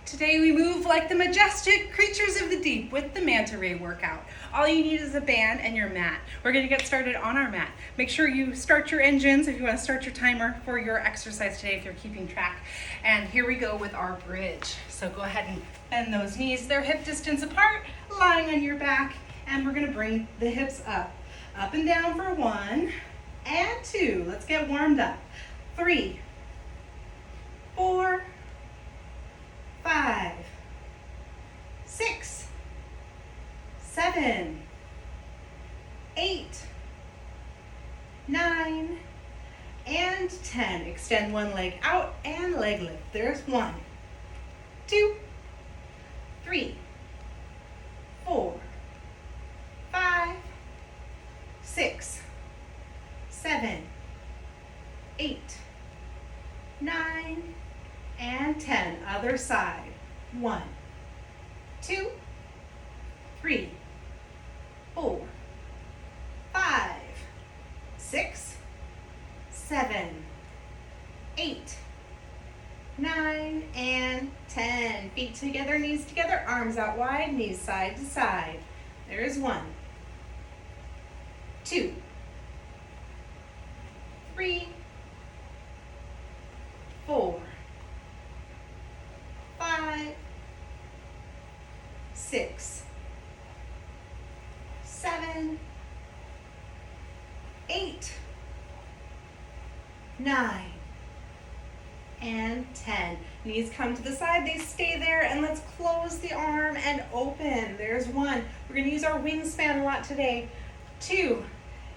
Today we move like the majestic creatures of the deep with the Manta Ray workout. All you need is a band and your mat. We're going to get started on our mat. Make sure you start your engines if you want to start your timer for your exercise today if you're keeping track. And here we go with our bridge. So go ahead and bend those knees. They're hip distance apart, lying on your back. And we're going to bring the hips up and down for 1 and 2. Let's get warmed up. 3, 4, 5, 6, 7, 8, 9, and 10. Extend one leg out and leg lift. There's 1, 2, 3, 4, 5, 6, 7, 8, 9, and 10. Other side. 1, 2, 3, 4, 5, 6, 7, 8, 9, and 10. Feet together, knees together, arms out wide, knees side to side. There's 1, 2, 3, 4, 5, 6, 7, 8, 9, and 10. Knees come to the side, they stay there, and let's close the arm and open. There's 1. We're going to use our wingspan a lot today. 2,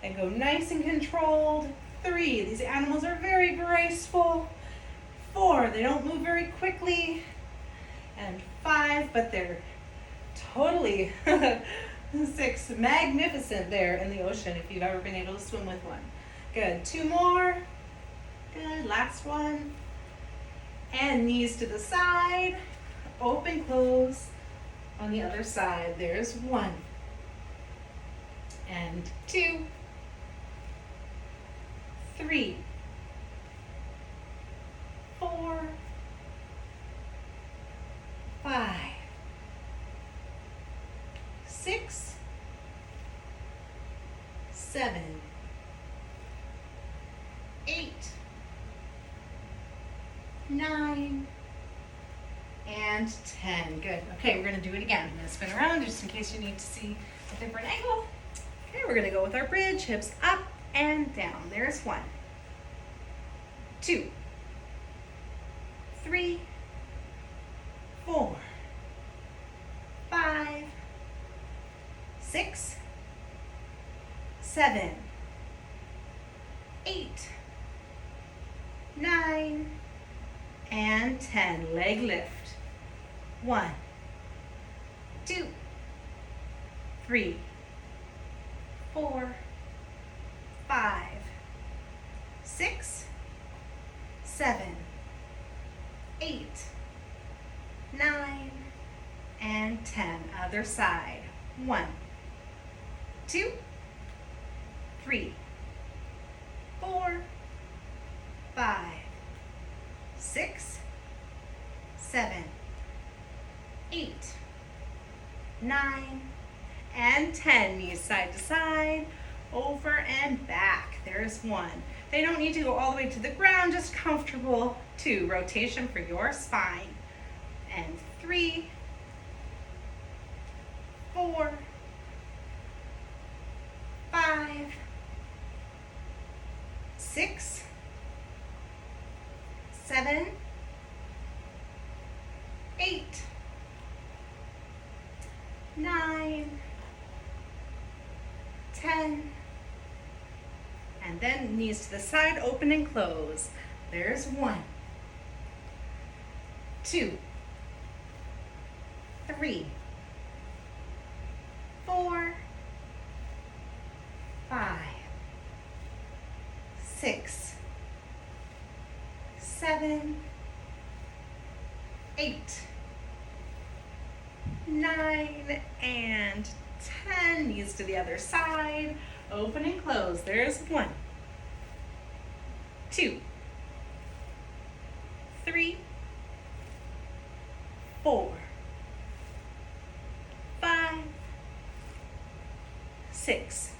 and go nice and controlled. 3, these animals are very graceful. 4, they don't move very quickly. And 5, but they're totally 6, magnificent there in the ocean if you've ever been able to swim with one. Good, 2 more. Good, last one. And knees to the side, open, close on the other side. There's 1 and 2, 3, 4, 5, 6, 7, 8, 9, and 10. Good. Okay, we're going to do it again. I'm going to spin around just in case you need to see a different angle. Okay, we're going to go with our bridge, hips up and down. There's 1, 2, 3, 4, 5, 6, 7, 8, 9, and 10. Leg lift. 1, 2, 3, 4, 5, 6, 7, 8, 9, and 10. Other side. 1, 2, 3, 4, 5, 6, 7, 8, 9, and 10. Knees side to side, over and back. There's 1. They don't need to go all the way to the ground, just comfortable. 2, rotation for your spine. And 3, 4, 5, 6, 7, 8, 9, 10, and then knees to the side, open and close. There's 1, 2, 3, 4, 5, 6, 7, 8, 9, and 10. Knees to the other side, open and close. There's 1, 2, 3, 4, 5, 6,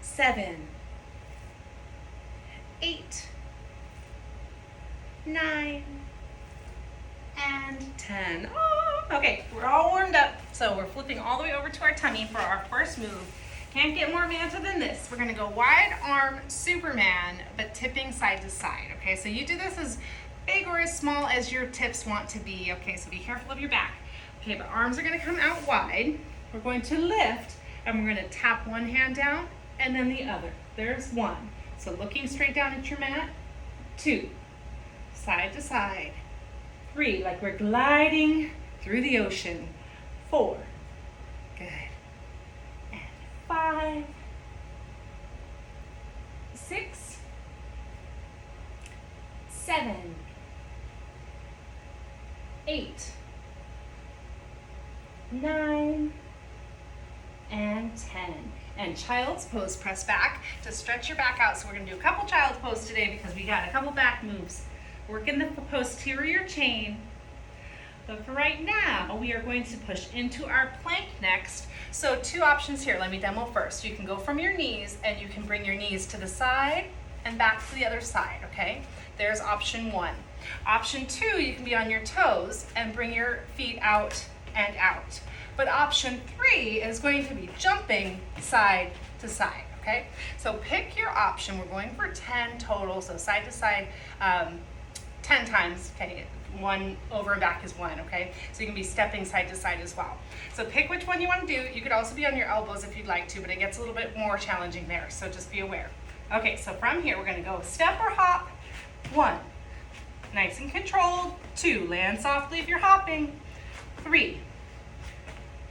7, 8, 9, and 10. Oh, okay, we're all warmed up. So we're flipping all the way over to our tummy for our first move. Can't get more Manta than this. We're gonna go wide arm Superman, but tipping side to side, okay? So you do this as big or as small as your tips want to be, okay? So be careful of your back. Okay, but arms are gonna come out wide. We're going to lift, and we're gonna tap one hand down, and then the other. There's 1. So looking straight down at your mat. 2, side to side. 3, like we're gliding through the ocean. 4, good. And 5, 6, 7, 8, 9, and 10. And child's pose, press back to stretch your back out. So we're gonna do a couple child's pose today because we got a couple back moves. Working the posterior chain. But for right now, we are going to push into our plank next. So 2 options here. Let me demo first. You can go from your knees and you can bring your knees to the side and back to the other side, okay? There's option 1. Option 2, you can be on your toes and bring your feet out and out. But option 3 is going to be jumping side to side, okay? So pick your option. We're going for 10 total, so side to side, 10 times, okay? 1 over and back is 1, okay? So you can be stepping side to side as well. So pick which one you want to do. You could also be on your elbows if you'd like to, but it gets a little bit more challenging there, so just be aware. Okay, so from here, we're gonna go step or hop. 1, nice and controlled. 2, land softly if you're hopping. 3,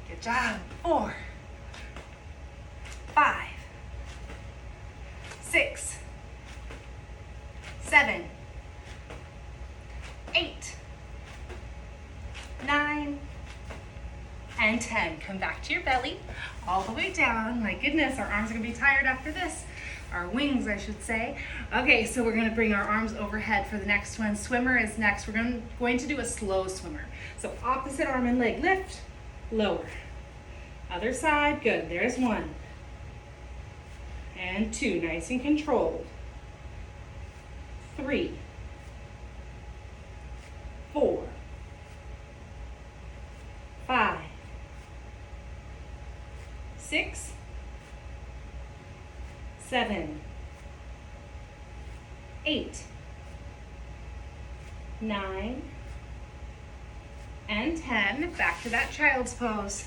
good job. 4, 5, 6, 7, 8, 9, and 10. Come back to your belly, all the way down. My goodness, our arms are gonna be tired after this. Our wings, I should say. Okay, so we're gonna bring our arms overhead for the next one. Swimmer is next. We're going to do a slow swimmer. So opposite arm and leg, lift, lower. Other side, good. There's 1. And 2, nice and controlled. 3, 4, 5, 6, 7, 8, 9, and 10. Back to that child's pose.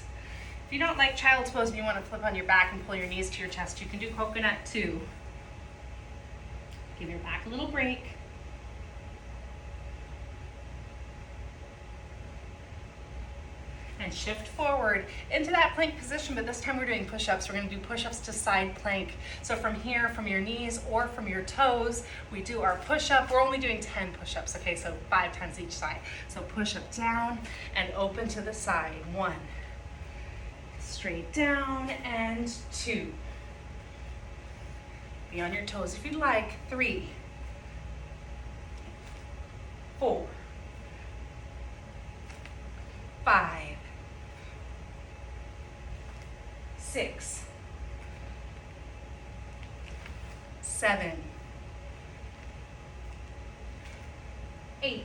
If you don't like child's pose and you want to flip on your back and pull your knees to your chest, you can do coconut too. Give your back a little break. And shift forward into that plank position, but this time we're doing push-ups. We're gonna do push-ups to side plank. So from here, from your knees or from your toes, we do our push-up. We're only doing 10 push-ups, okay? So 5 times each side. So push-up down and open to the side. 1, straight down, and 2. Be on your toes if you'd like. 3, 4, 5, 6, 7, 8,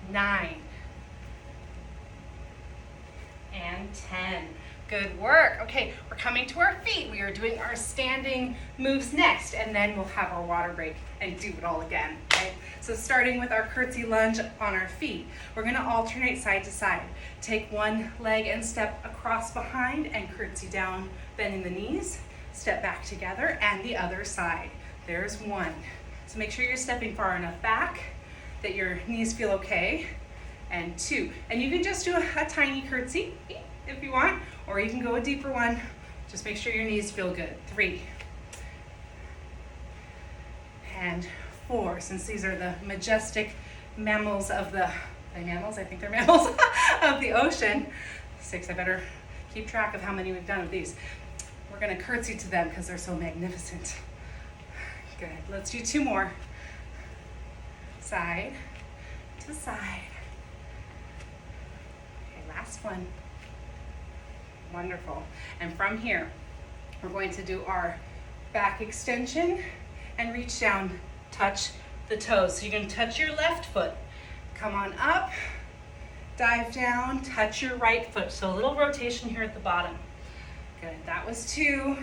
9, and 10. Good work. Okay, we're coming to our feet. We are doing our standing moves next, and then we'll have our water break and do it all again, okay? So starting with our curtsy lunge on our feet, we're gonna alternate side to side. Take one leg and step across behind and curtsy down, bending the knees, step back together, and the other side. There's 1. So make sure you're stepping far enough back that your knees feel okay, and 2. And you can just do a tiny curtsy if you want, or you can go a deeper one. Just make sure your knees feel good. 3. And 4. Since these are the majestic mammals of the, mammals? I think they're mammals of the ocean. 6, I better keep track of how many we've done of these. We're gonna curtsy to them because they're so magnificent. Good, let's do 2 more. side to side. Okay, last one. Wonderful. And from here, we're going to do our back extension and reach down, touch the toes. So you're going to touch your left foot. Come on up, dive down, touch your right foot. So a little rotation here at the bottom. Good, that was 2.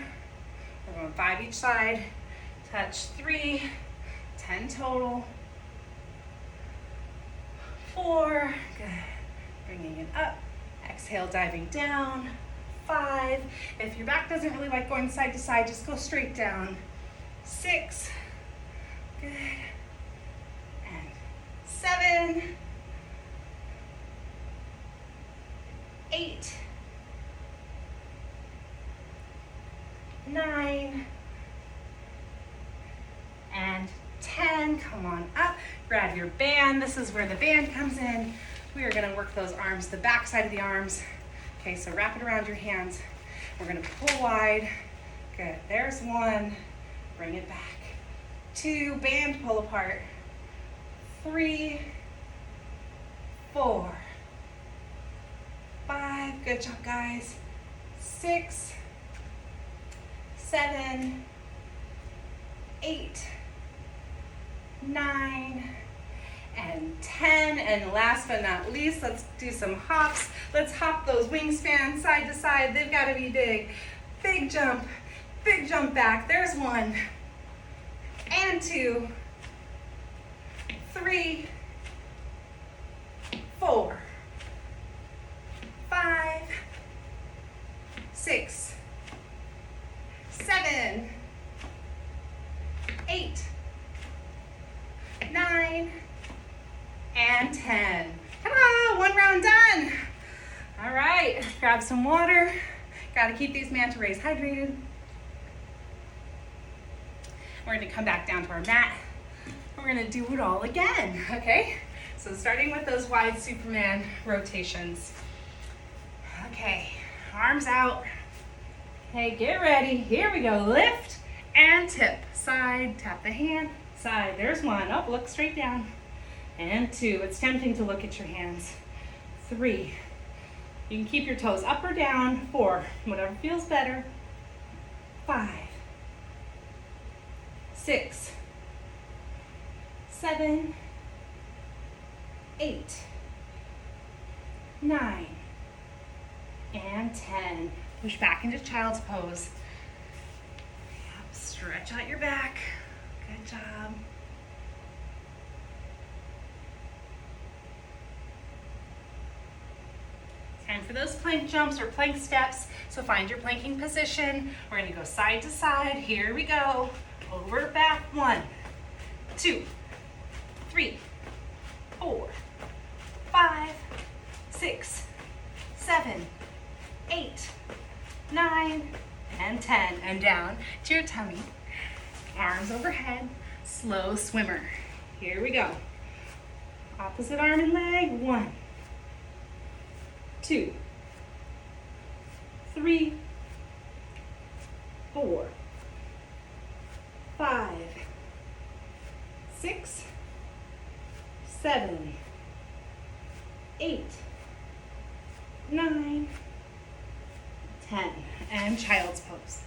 We're going 5 each side. Touch 3, 10 total. 4, good. Bringing it up. Exhale, diving down. 5. If your back doesn't really like going side to side, just go straight down. 6, good. And 7, 8, 9, and 10. Come on up, grab your band. This is where the band comes in. We are gonna work those arms, the back side of the arms. Okay, so wrap it around your hands. We're gonna pull wide. Good, there's 1. Bring it back. 2, band pull apart. 3, 4, 5, good job guys. 6, 7, 8, 9, and 10. And last but not least, let's do some hops. Let's hop those wingspans side to side. They've got to be big. Big jump back. There's 1 and 2, 3, 4, 5, 6, 7, 8, 9, and 10. Come on, 1 round done. All right, grab some water. Got to keep these manta rays hydrated. We're going to come back down to our mat. We're going to do it all again, okay? So starting with those wide Superman rotations. Okay, arms out. Okay, get ready. Here we go. Lift and tip. Side, tap the hand, side. There's 1. Oh, look straight down. And 2. It's tempting to look at your hands. 3. You can keep your toes up or down. 4. Whatever feels better. 5. 6, 7, 8, 9, and 10. Push back into child's pose. Yep, stretch out your back. Good job. Time for those plank jumps or plank steps. So find your planking position. We're going to go side to side. Here we go. Over, back, 1, 2, 3, 4, 5, 6, 7, 8, 9, and 10. And down to your tummy. Arms overhead, slow swimmer. Here we go. Opposite arm and leg, 1, 2, 3, 4, 5, 6, 7, 8, 9, 10. And child's pose.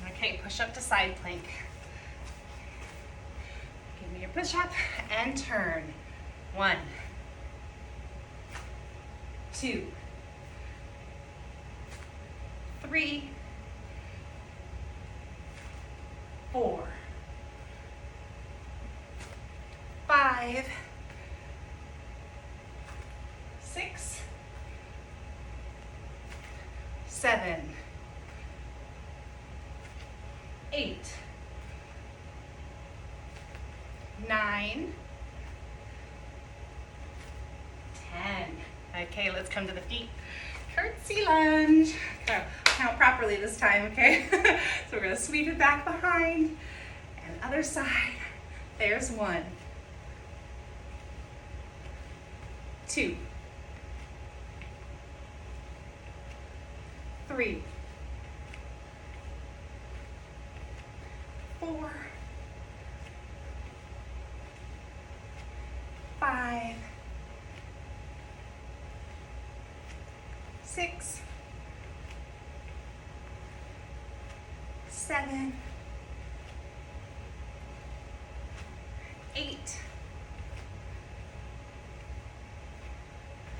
Okay, push up to side plank. Give me your push up and turn. 1, 2, 3, 4, 5, 6, 7, 8, 9, 10. Okay, let's come to the feet. Curtsy lunge. So count properly this time, okay? So we're gonna sweep it back behind and other side. There's 1, 2, 3, 4, 5, 6, 7, 8,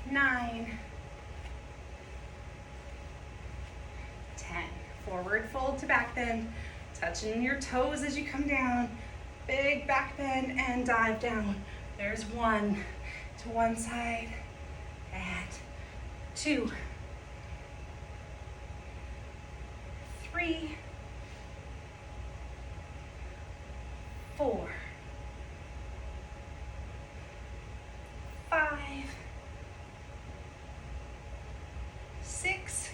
9, 10. Forward fold to back bend, touching your toes as you come down. Big back bend and dive down. There's 1 to one side and 2, 3, 4, 5, 6,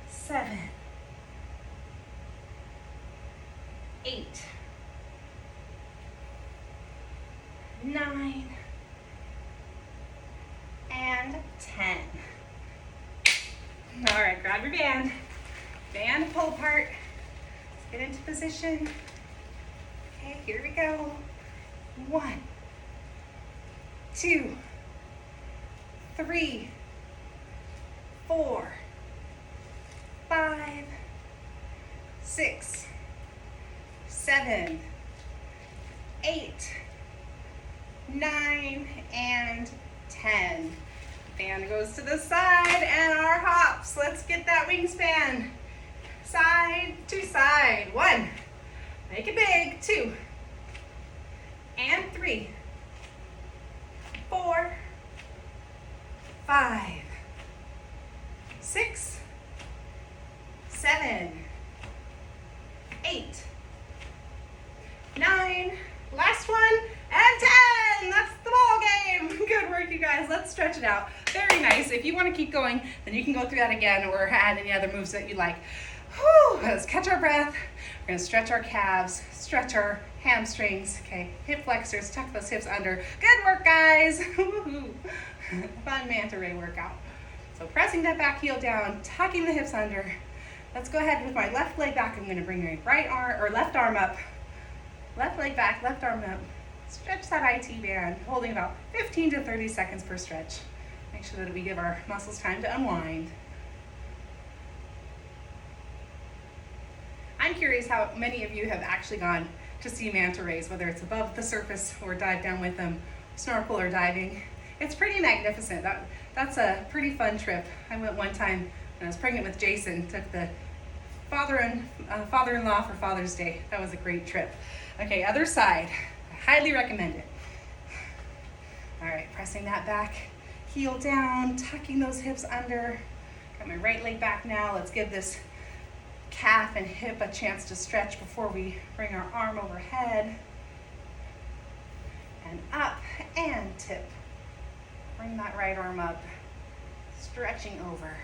7, 8, 9, and 10. All right, grab your band. Band, pull apart. Let's get into position. Okay, here we go. 1, 2, 3, 4, 5, 6, 7, 8, 9, and 10. Band goes to the side and our hops. Let's get that wingspan. Side to side. 1, make it big. 2, and 3, 4, 5, 6, 7, 8, 9, last one, and 10. That's the ball game. Good work, you guys. Let's stretch it out. Very nice. If you want to keep going, then you can go through that again or add any other moves that you like. Whew. Let's catch our breath. We're going to stretch our calves, stretch our hamstrings. Okay, hip flexors, tuck those hips under. Good work, guys. Fun Manta Ray workout. So pressing that back heel down, tucking the hips under. Let's go ahead with my left leg back. I'm going to bring my right arm or left arm up. Left leg back, left arm up. Stretch that IT band, holding about 15 to 30 seconds per stretch. Make sure that we give our muscles time to unwind. I'm curious how many of you have actually gone to see manta rays, whether it's above the surface or dive down with them, snorkel or diving. It's pretty magnificent. That's a pretty fun trip. I went one time when I was pregnant with Jason, took the father-in-law for Father's Day. That was a great trip. Okay, other side. I highly recommend it. All right, pressing that back, heel down, tucking those hips under. Got my right leg back now. Let's give this calf and hip a chance to stretch before we bring our arm overhead. And up and tip. Bring that right arm up, stretching over.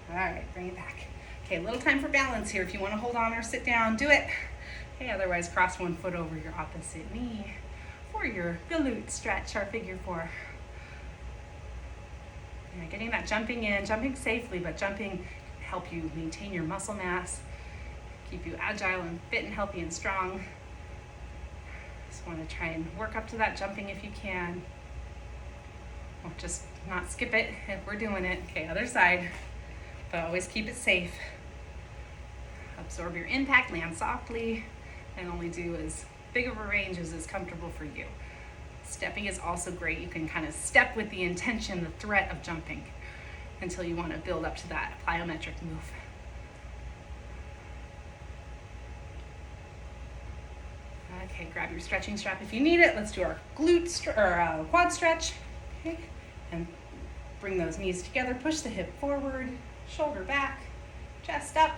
All right, bring it back. Okay, a little time for balance here. If you want to hold on or sit down, do it. Okay, otherwise cross one foot over your opposite knee for your glute stretch, our figure 4. Yeah, getting that jumping in, jumping safely, but jumping help you maintain your muscle mass, keep you agile and fit and healthy and strong. Just want to try and work up to that jumping if you can. Or just not skip it if we're doing it. Okay, other side. But always keep it safe. Absorb your impact, land softly, and only do as big of a range as is comfortable for you. Stepping is also great. You can kind of step with the intention, the threat of jumping until you want to build up to that plyometric move. Okay, grab your stretching strap if you need it. Let's do our quad stretch. Okay, and bring those knees together. Push the hip forward, shoulder back, chest up.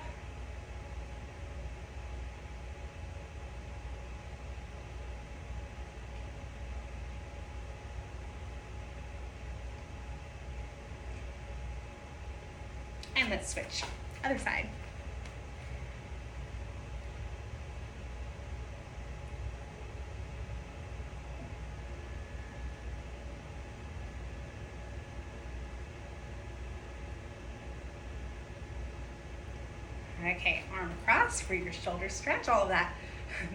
And let's switch. Other side. Okay, arm across for your shoulder stretch, all of that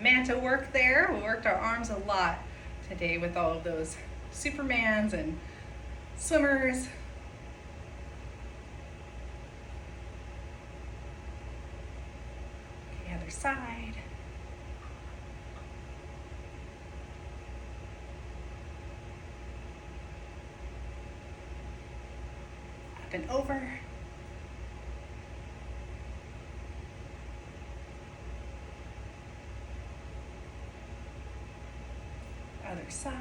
Manta work there. We worked our arms a lot today with all of those Supermans and swimmers. Okay, other side. Up and over. Other side.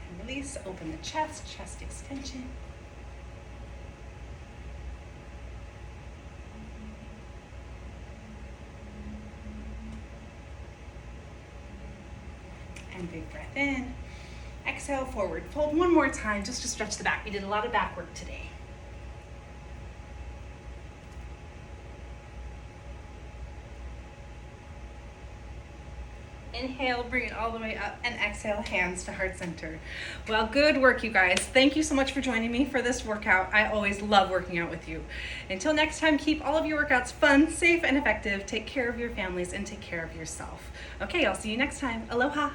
And release, open the chest, chest extension. And big breath in. Exhale, forward fold one more time just to stretch the back. We did a lot of back work today. Inhale, bring it all the way up, and exhale, hands to heart center. Well, good work, you guys. Thank you so much for joining me for this workout. I always love working out with you. Until next time, keep all of your workouts fun, safe, and effective. Take care of your families and take care of yourself. Okay, I'll see you next time. Aloha.